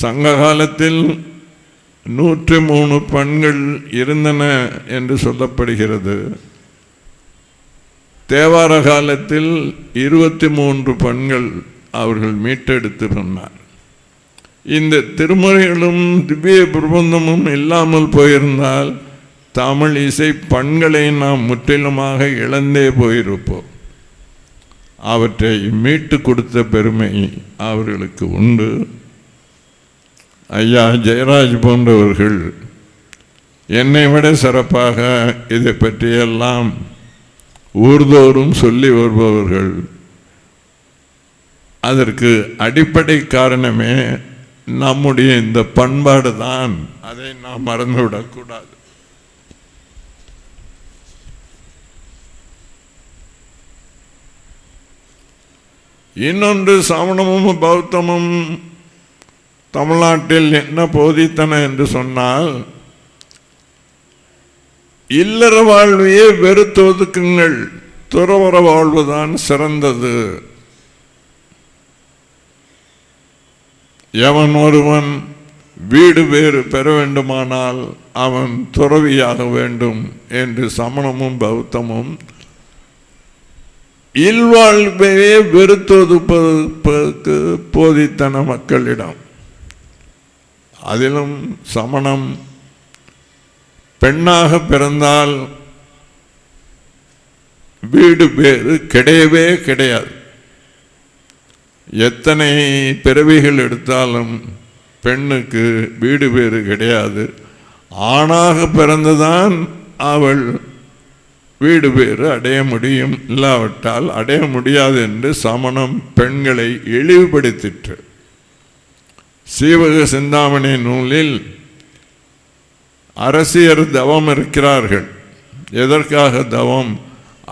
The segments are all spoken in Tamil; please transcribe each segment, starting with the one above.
சங்க காலத்தில் 103 பெண்கள் இருந்தன என்று சொல்லப்படுகிறது. தேவார காலத்தில் 23 பெண்கள் அவர்கள் மீட்டெடுத்து சொன்னார். இந்த திருமுறைகளும் திவ்ய பிரபந்தமும் இல்லாமல் போயிருந்தால் தமிழ் இசை பண்களை நாம் முற்றிலுமாக இழந்தே போயிருப்போம். அவற்றை மீட்டு கொடுத்த பெருமை அவர்களுக்கு உண்டு. ஐயா ஜெயராஜ் போன்றவர்கள் என்னை விட சிறப்பாக இதை பற்றியெல்லாம் ஊர்தோறும் சொல்லி வருபவர்கள். அதற்கு அடிப்படை காரணமே நம்முடைய இந்த பண்பாடு தான். அதை நாம் மறந்துவிடக்கூடாது. இன்னொன்று, சமணமும் பௌத்தமும் தமிழ்நாட்டில் என்ன போதித்தன என்று சொன்னால், இல்லற வாழ்வையே வெறுத்து ஒதுக்குங்கள், துறவற வாழ்வுதான் சிறந்தது. எவன் ஒருவன் வீடு வேறு பெற வேண்டுமானால் அவன் துறவியாக வேண்டும் என்று சமணமும் பௌத்தமும் இல்வாழ்வையே வெறுத்தொதுப்பதற்கு போதித்தன மக்களிடம். அதிலும் சமணம் பெண்ணாக பிறந்தால் வீடு பேறு கிடையவே கிடையாது. எத்தனை பிறவிகள் எடுத்தாலும் பெண்ணுக்கு வீடு பேறு கிடையாது. ஆணாக பிறந்துதான் அவள் வீடு பேறு அடைய முடியும், இல்லாவிட்டால் அடைய முடியாது என்று சமணம் பெண்களை இழிவுபடுத்திற்று. சீவக சிந்தாமணி நூலில் அரசியர் தவம் இருக்கிறார்கள். எதற்காக தவம்?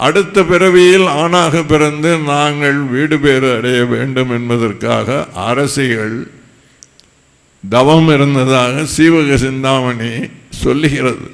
அடுத்த பிறவியில் ஆணாக பிறந்து நாங்கள் வீடு பேறு அடைய வேண்டும் என்பதற்காக அரசிகள் தவம் இருந்ததாக சீவக சிந்தாமணி சொல்லுகிறது.